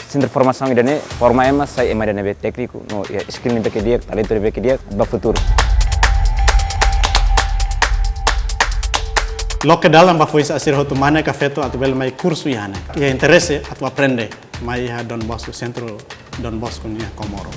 Centro formação idane forma ema sai ema dane be técnico no ya skill ni beke dia talento ni beke dia ba futuro. Lo que dalam ba foi asir hotu mana cafeto atu bel mai curso yana. Ya interesse atu aprende mai ha Don Bosco Centro Don Bosco ni Komoro.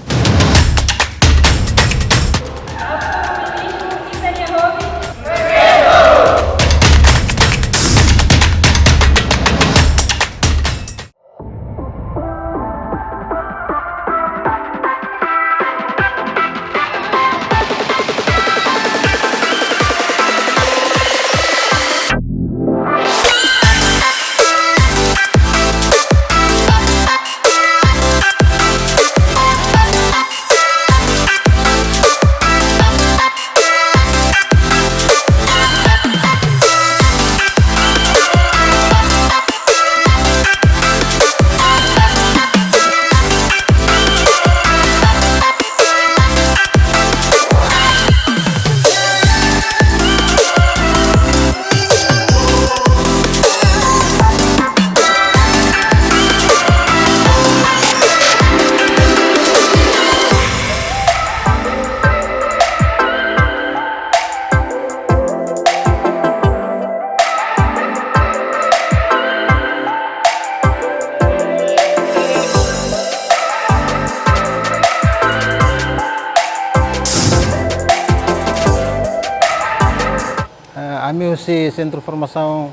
Kami usi Centro Formação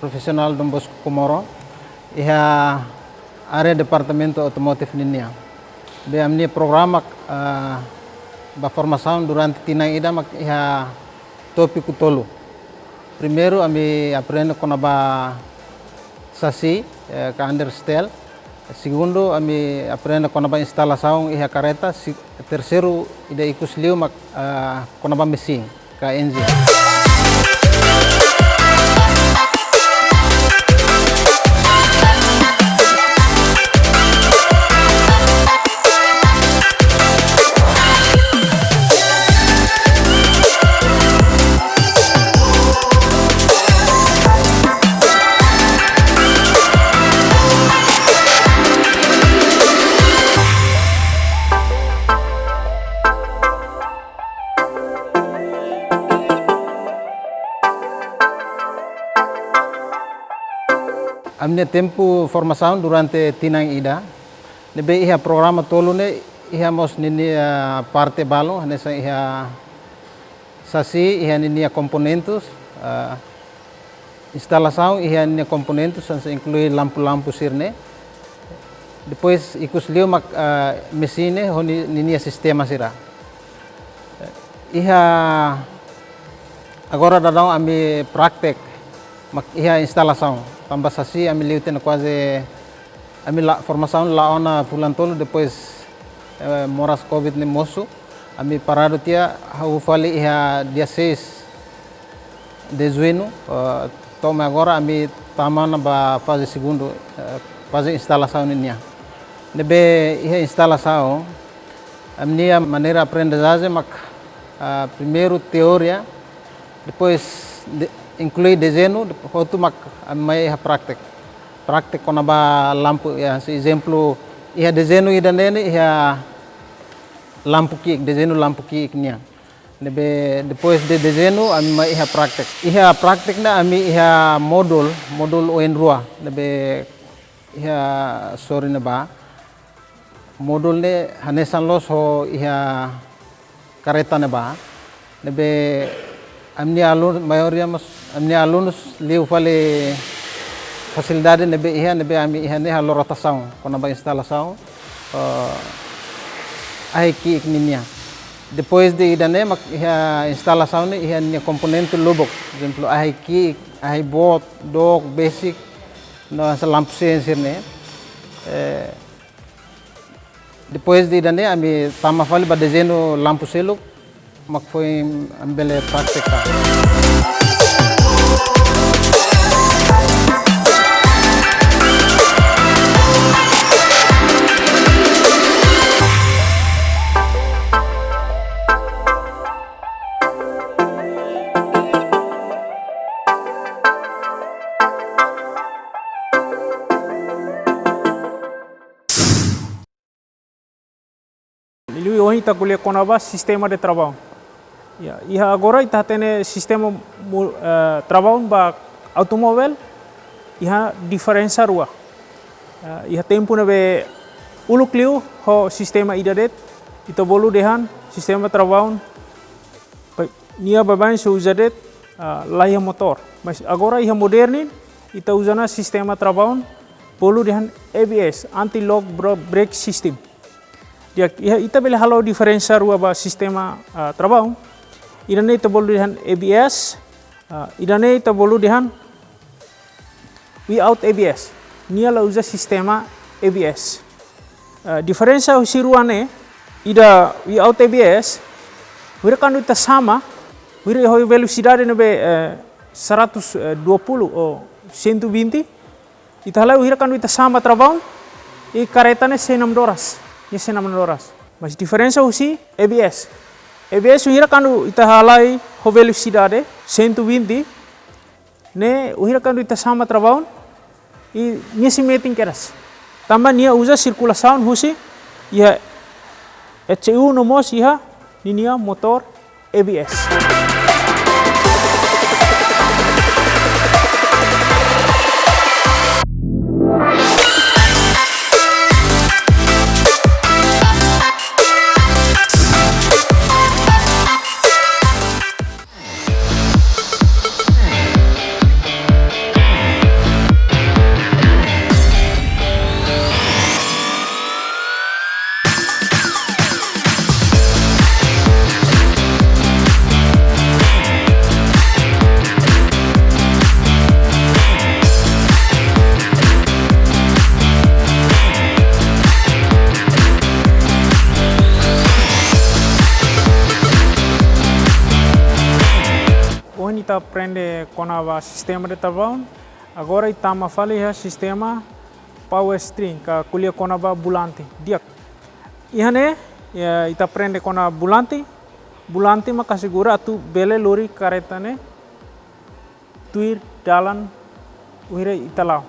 Profissional Don Bosco Komoro, iha area departamento otomotif ninia. Be amni programa ba formação durante tinang ida mak iha tópico tolo. Primeiro ami aprende com ba sasi ka understel. Segundo ami aprende com ba instalação iha careta. Terceiro ida ikus liu mak com ba mesin ka engine. Amne tempo formação durante tinang ida, nebe iha programa tolo ne iha mos nini parte balo, nessa iha sasi iha nini componentes, instalação iha nini componentes, sansa inclui lampu-lampu sirne. Depois ikus liu mak mesine honi nini sistema sira. Iha agora dadão ami praktek mak iha instalação. Tambah sasi ami liutin quase ami la formação la ona fulan tolo depois moras covid ni mosu ami parado tia hau fali iha dia 6 de junho toma agora ami tamana ba fase segundo fase instalação ninya nebe iha instalação amnia maneira aprendizagem mak primeiro teoria depois inclui desenho, outro mak mai praktek kona ba lampu ya exemplo iha desenho ida nene iha lampu ki desenho lampu ki nia nebe depois de desenho ami mai iha praktek na ami iha modul oenrua nebe iha sorry na ba modul ne hanesan los ho iha kareta na ba nebe amni alun maioria mas amni alunos liu fale facilidade nebe ami iha ne halo rotação kona ba instalação ai ki ninia depois de idane mak iha instalação ne iha ne componente lubok exemplo ai ki ai bot dog basic no sa lampu sensor ne depois de idane ami tama fale ba desenho lampu seluk mak foi ambele praktika. ita kuliah konaba sistema de trabalho. Ya, iha agora ita tene sistema trabalho ba automóvel, iha diferença rua. Iha tempo na be ulukliu ho sistema idadet, ita bolu dehan sistema trabalho, nia babain se usadet laia motor. Mas agora iha modernin, ita usana sistema trabalho, bolu dehan ABS, anti-lock brake system. Dia ita bele halo diferença rua ba sistema trabalho. Idane ita bolu dehan ABS, idane ita bolu dehan without ABS. Nia la usa sistema ABS. Diferença usiruane ida without ABS, wira kan ita sama, wira hoi velocidade nebe 120 ou 120, ita hala wira kan ita sama trabalho, e karetane 6 horas. Ia 6 horas. Mas diferença usi ABS. ABS uhira quando ita halai ho velocidade 120, ne uhira quando ita sama trabalho e nia se metem keras. Também nia usa circulação husi ia ECU nomos ia nia motor ABS. Ita aprende com o sistema de trabalho, agora itama fala é sistema power steering, que kuliah com a volante. Dia, ihane ita aprende com a volante, volante maka segura tu bele lori kareta ne, tuir dalan uhire italau.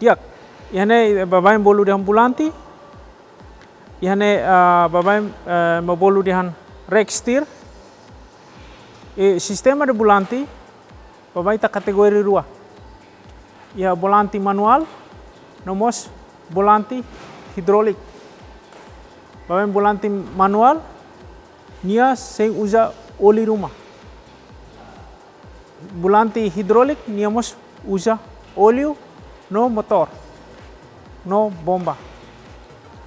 Dia, ihane babain bolu dehan volante, ihane babain mabolu dehan rack steer. Sistema de volante, babai ta kategori rua. Ia volante manual, nomos volante hidrolik. Babai volante manual, nia sem usa oli rumah. Volante hidrolik, nia mos usa óleo no motor, no bomba.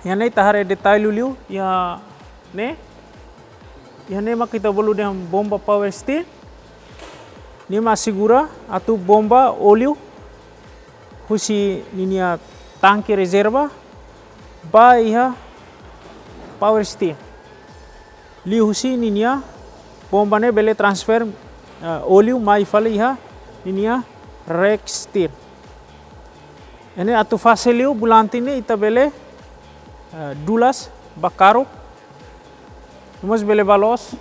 Ia nei tahare detalhe liu, ia ne. Ia nema kita bolu dengan bomba power steering, nema segura atau bomba óleo, husi ninia tangki reserva, ba iha power steering. Li husi ninia bomba ne bele transfer óleo mai fale iha ninia rack steering. Ini atau fase liu bulanti ne ita bele dulas bakaruk. Mas bele balos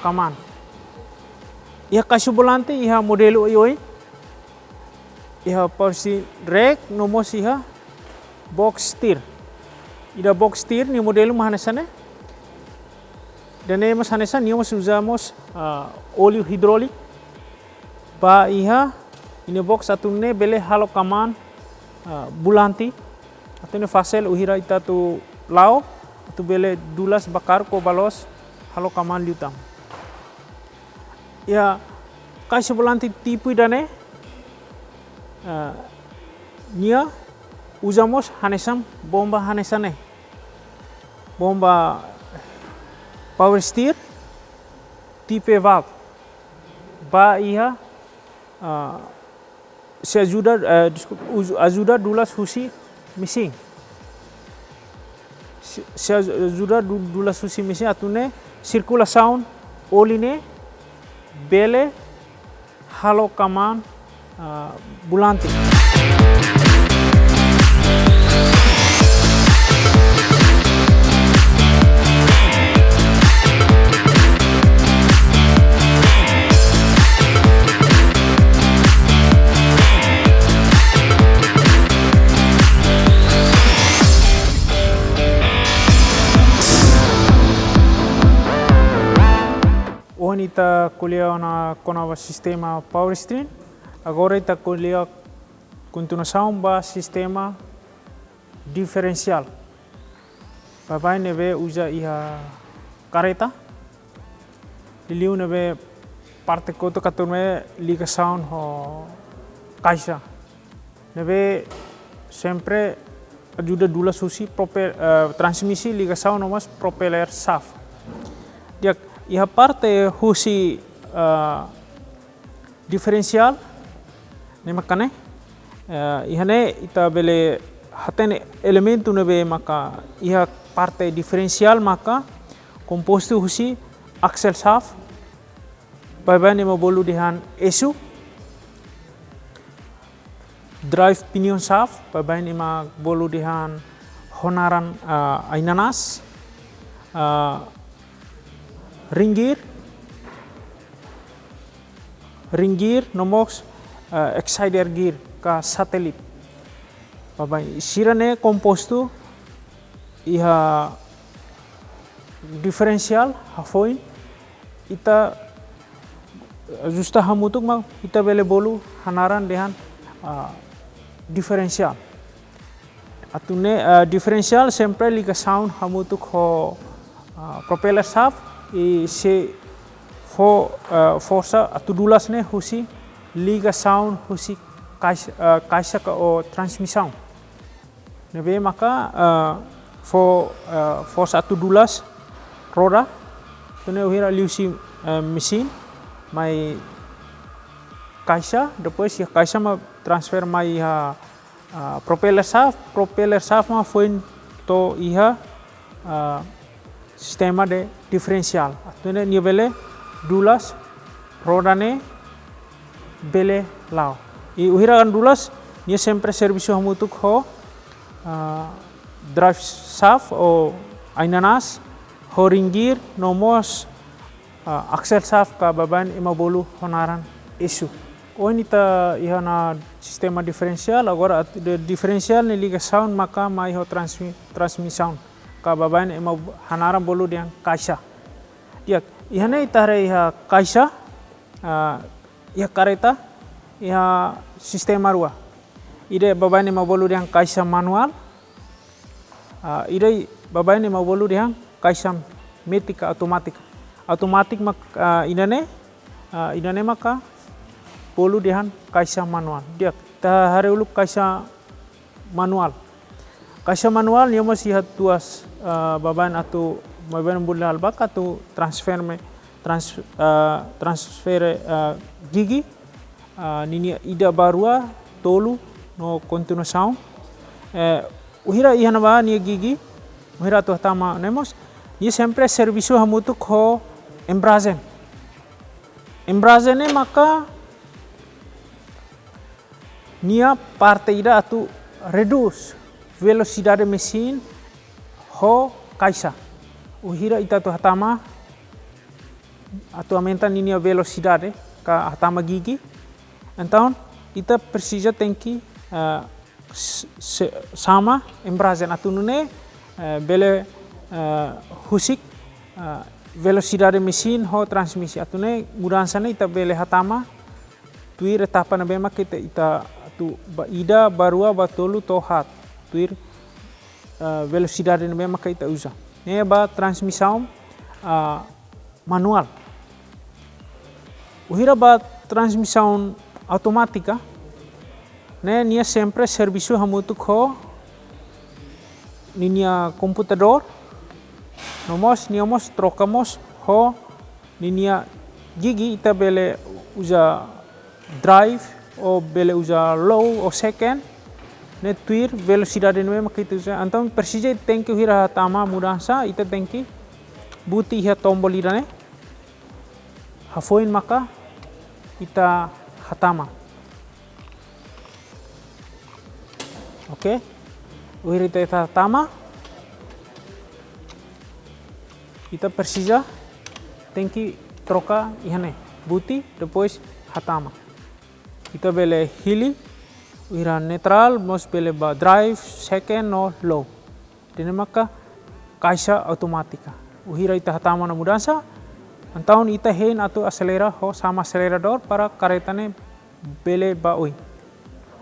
kaman. Iha kasu volante iha modelo ioi. Iha porsi rack nomos iha box steer. Ida box steer ni modelo mahanesane. Dan mas hanesan ni mas usamos óleo hidrolik. Ba iha ini box atune bele halo kaman volante. Atune fasel uhira ita tu lao. Tu bele dulas bakar ko balos halo kaman liutam. Ya kaisa volante tipu idane nia usamos hanesam bomba hanesane. Bomba power steer tipe valve. Ba iha se ajuda dulas husi mesin. Se ajuda dulas husi mesin atune circulação oline bele halo kaman volante. ita kuliah na konava sistema power steering, agora ita kuliah continuação ba sistema diferencial. Babai nebe usa iha careta, liliu nebe parte koto katurme ligação ho caixa. Nebe sempre ajuda dula susi transmisi ligação nomas propeller shaft. Dia iha parte husi diferencial ne makane ihane ita bele hatene elementu nebe maka iha parte diferencial maka composto husi axle shaft baba ne bolu dihan esu drive pinion shaft baba ne ma bolu dihan honaran ainanas ring gear nomos exciter gear ka satelit babai sirane composto iha diferencial hafoin ita justa hamutuk ma ita bele bolu hanaran dehan diferencial atune diferencial sempre liga sound hamutuk ho propeller shaft e se força atudulas ne husi liga sound husi caixa o transmissão nebe maka força atudulas roda tune uhira liusi mesin mai caixa depois ya caixa ma transfer mai propeller shaft ma foi to iha sistema de diferencial atune ni bele dulas roda ne bele lao e uhira kan dulas ni sempre serviço hamutuk ho drive shaft o ainanas ho ring gear nomos axle shaft ka baban imabolu honaran isu onita iha na sistema diferencial agora diferencial ni liga sound maka mai ho transmissão ka baban ima hanaran bolu diang caixa dia ihane itare iha caixa iha careta iha sistema rua ide baban ima bolu diang caixa manual ide baban ima bolu diang caixa metika automatic mak inane maka bolu dihan caixa manual dia ta hare ulu caixa manual ni masih hat tuas baban atau baban bulan albak atau transfer gigi nini ida barua tolu no continuação uhira ihana ba ni gigi uhira to tama nemos ni sempre serviço hamutuk ho embreagem maka nia parte ida atu reduce velocidade mesin ho caixa uhira ita tu hatama atu aumenta ninia velocidade ka hatama gigi então ita precisa tem que sama embreagem atu nune bele husik velocidade mesin ho transmisi atu ne mudança ne ita bele hatama tuir etapa na bema kita ita tu ida barua batolu tohat tuir velocidade na bema kita usa ne ba transmissão manual uhira ba transmissão automática ne nia sempre serviço hamutuk ho ninia computador niamos trocamos ho ninia gigi ita bele usa drive ou bele usa low ou second ne tuir velocidade ne maka itu então precisa tem que hira tama mudança ita tem que buti ha tombol irane hafoin maka ita hatama oke uhir ita hatama ita precisa tem que trocar ihane buti depois hatama ita bele hili uhira neutral mos bele ba drive second no low dene maka caixa automática uhira ita hatama na mudança Então ita hen atu acelera ho sama acelerador para kereta ne bele baoi.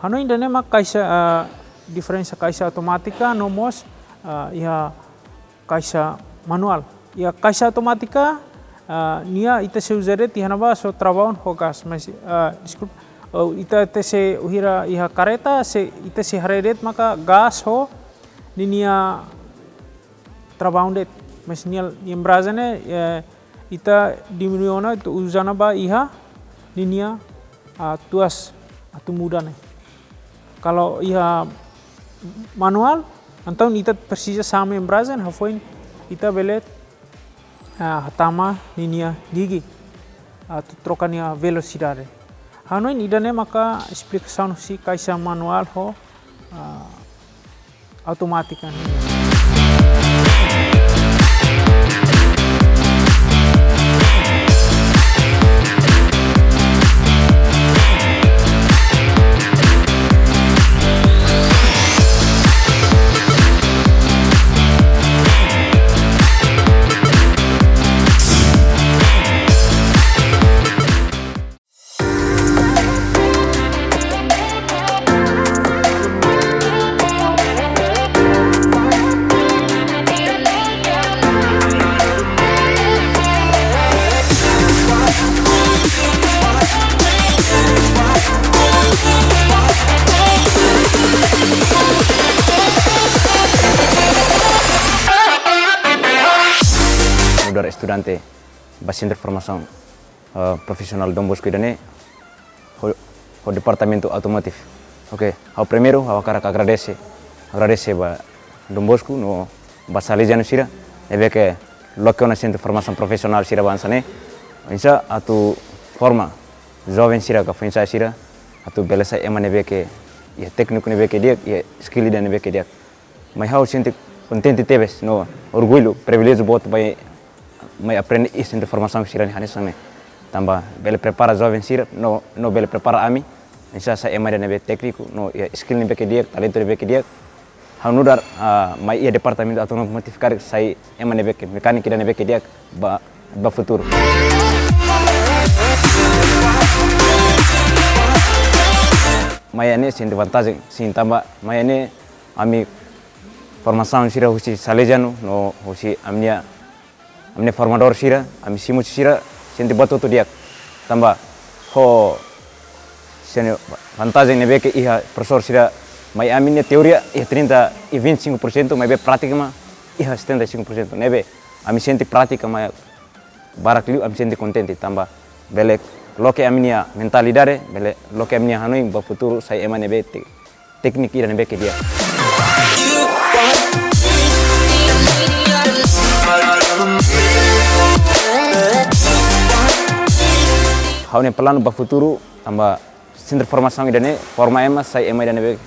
Hano ainda ne mak kaisa diferença kaisa automática no mos ia kaisa manual. Ia kaisa automática nia ita se usare ti hanaba so trabalho ho gas, mas desculpa ita te se uhira iha kereta se ita se hareret maka gas ho nia trabalho det. Mas nia embrasa ne ita diminuiona itu usana ba iha nia tuas atu muda ne. Kalau iha manual, então ita precisa sama embrasa ne hafoin ita belet hatama nia gigi atu troca nia velocidade. Hanoin ida ne maka explicação si kaisa manual ho automática. Saudara estudante base de formação profissional Dom Bosco idane o departamento automotivo. Ok, ao primeiro ao cara que agradece ba Dom Bosco no basalejano sira ebe que local na centro de formação profissional sira bansane insa atu forma jovem sira ka finsa sira atu beleza emane be que ia técnico ne be que dia ia skill ne be que dia mas how sente contente tebes no orgulho privilégio bot by mai aprende isso de formação que sira hanes same tamba bele prepara jovem sira no bele prepara ami insa sa emane ne be técnico no ia skill ne be que dia talento ne be que dia hanudar mai ia departamento automotivo kar sai emane be que mecânica ne be que dia ba futuro. Mayane sente vantagem sim tamba mayane ami formação sira husi salejano no husi amnia formador sira ami simu sira sente batu tu dia tamba ho sene vantagem nebe que iha professor sira mai aminia teoria iha 30 e 25% mai be prática ma iha 75% nebe ami sente prática mai barakliu ami sente contente tamba belek loke aminia mentalidade bele loke aminia hanoi ba futuro sai emane be teknik ida nebe ke dia haune plano ba futuro tamba centro formação ida ne forma ema sai ema ida nebe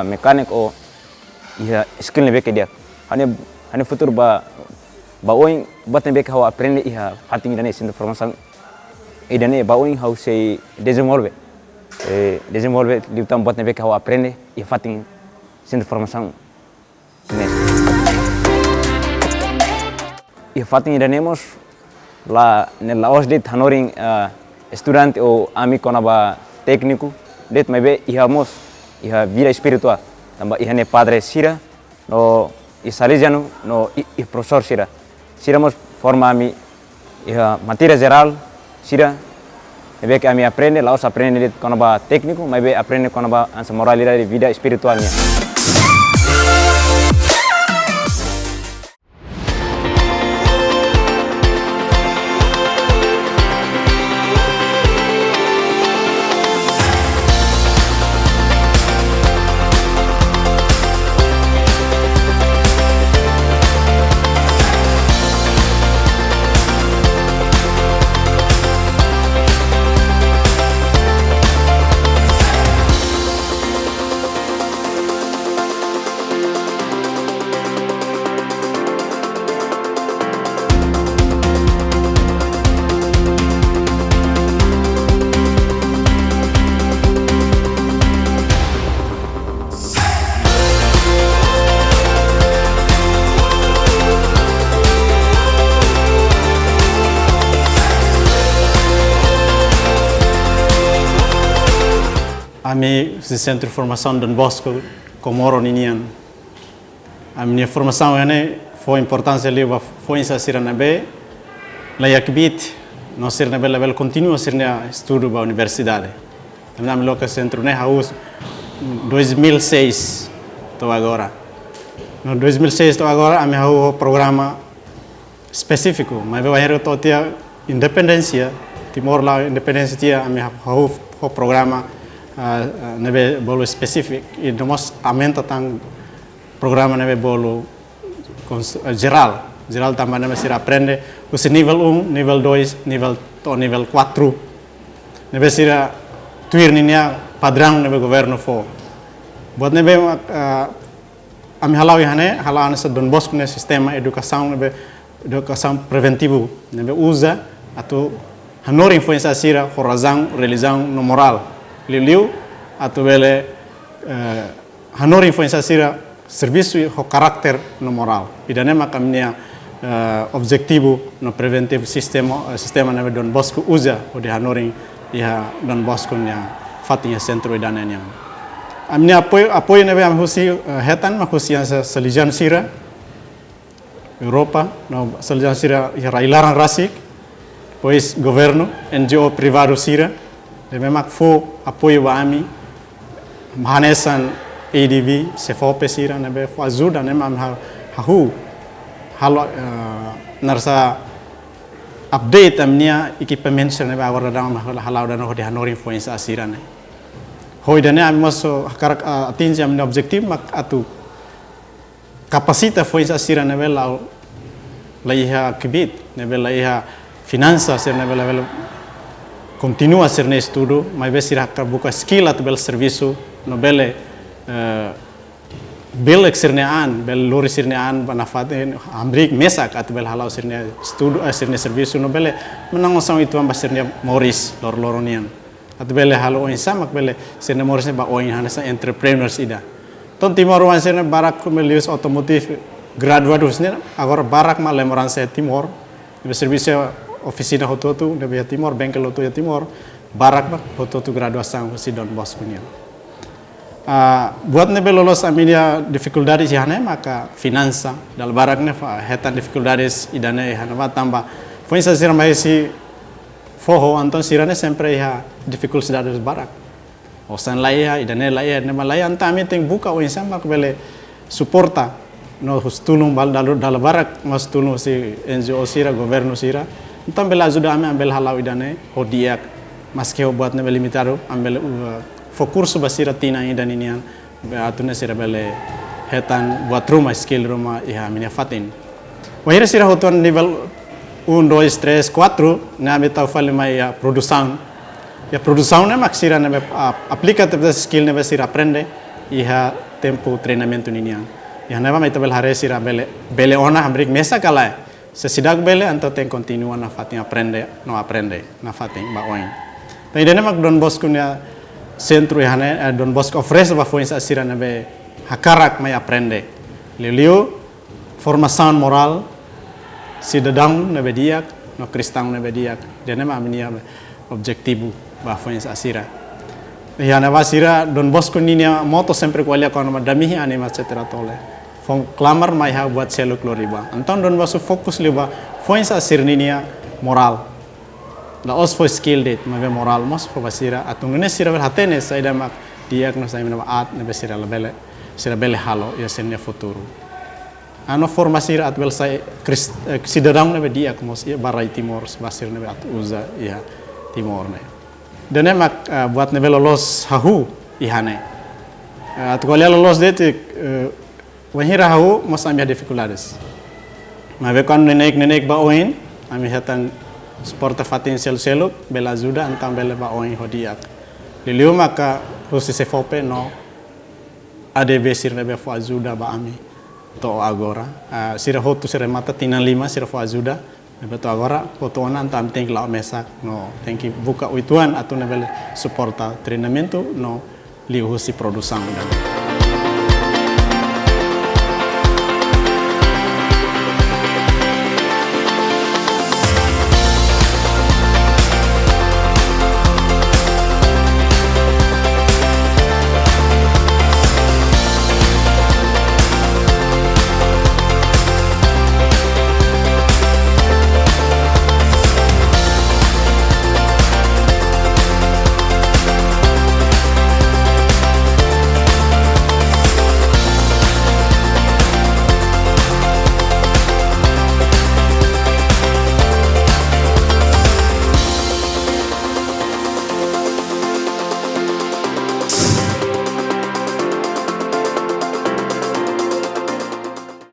mekanik o ia skill nebe ke dia hane futuro ba oing bat nebe ka aprende iha fating ida ne centro formação idane baoing how say desenvolve liutam bot nebe ka aprende e fating centro formação e fating idanemos la nella osdet hanoring estudante o amigo naba técnico det mebe ihamos iha vida espiritual tamba ihane padre sira no isalejano no i professor sira siramos forma ami iha matéria geral sira ebe que ami aprende laos aprende con ba técnico maybe aprende con ba ansa moralidade de vida espiritualnya. ami si Centro de Formação Don Bosco Komoro ninian. A minha formação foi importância ali, foi em ser na B, lá yakbit, não ser na B level continuo ser na estudo ba universidade. Na minha local centro né haus 2006 tô agora. No 2006 tô agora a minha programa específico, mas eu acho que tinha independência, Timor lá independência tinha a minha programa nebe bolo específico e nós aumenta tang programa nebe bolo geral também nebe sira aprende o nível 1, nível 2, nível 4 nebe sira tuir ninya padrão nebe governo fo buat nebe ami halau sa Don Bosco ne sistema educação preventivo nebe usa atau hanor influência sira razão religião no moral liu atau bele hanor influência sira serviço e o caráter no moral e danem makamnia objetivo no preventivo sistema na Don Bosco usa o de hanoring ia Don Bosco nya fatinha centro idanenya amnia apoio na am husi hetan makusi sa salijan sira Europa no salijan sira irailaran rasik pois governo NGO privado sira de memak fo apoio ba ami mahanesan ADV sefope sira nebe fo ajuda ne mam hahu halo narsa update amnia equipment nebe agora dang halau dan ho de hanor influenza sira ne hoi dane am moso karak atinge am objektif mak atu kapasita influenza sira nebe la iha kibit nebe la iha finança ser nebe level continua a ser ne estudo, mas vai ser a buka skill atau bel serviço no bele bel exernean, bel lori sernean banafaten ambrik mesak atau bel halau serne estudo serne serviço no bele menangosang itu amba serne Morris loronian atau bele halau insamak bele serne Morris ba oin hanasa entrepreneurs ida. Ton Timor wan serne barak melius otomotif graduados ne agora barak ma lemorança Timor, be serviço oficina hototu de Via Timor, bengkel hotu ya Timor, barak ba hototu graduação si Don Bosco nia. Buat nebe lolos aminia dificuldades ihane maka finansa dal barak ne hetan dificuldades idane ihane ba tamba. Foi sa sira mai si foho anton sirane sempre iha dificuldades barak. Osan laia idane laia ne malaya antami teng buka o insama bele suporta no hustulung bal dal barak mas tulung si NGO sira governo sira. Então bela ajuda ame ambel halau idane hodiak maske buat ne limitado ambel fo curso basira tina idan inian atune sira bele hetan buat rumah skill rumah iha minia fatin wahira sira hoton nível 1 2 3 4 na me tau fale mai produção ne maksira ne aplica skill ne sira aprende iha tempo treinamento ninian iha neva mai tabel hare sira bele ona ambrik mesa kala sesidak bele anto tem continua na fatin aprende na fatin ba oin. Tapi dene mak Don Bosco nya centro ihane Don Bosco oferece ba foi sira na be hakarak mai aprende. Liu formação moral cidadão na be diak no cristão na be diak. Dene ma minia objetivo ba foi sira. Ihane ba sira Don Bosco ninia moto sempre kualia kono madamihi anima etc tole. Fong klamar mai ha buat seluk loriba. Anton Don Bosco fokus liba foi sa sirninia moral. La os foi skill det ma moral mos fo basira atung ne sira bel hatene sa ida mak diagnosa ina at ne besira sira bele halo ya senne futuro. Ano formasira at bel sai cidadão ne diak mos ya barai Timor basir ne at uza ya Timor ne. Dene mak buat ne lolos hahu ihane. At golia lolos det wahira hahu mos amia dificuldades. Mas quando nenek ba oin, ami hatan sporta fatin seluk bela ajuda antam bela ba oin hodiak. Liliu maka husi sefope no ADB sirne be fo ajuda ba ami to agora. Sira hotu sira mata tina 5 sira fo ajuda. Beto agora foto ona antam teng la mesak no thank you buka uituan atau nebel suporta treinamento no liu husi produção dan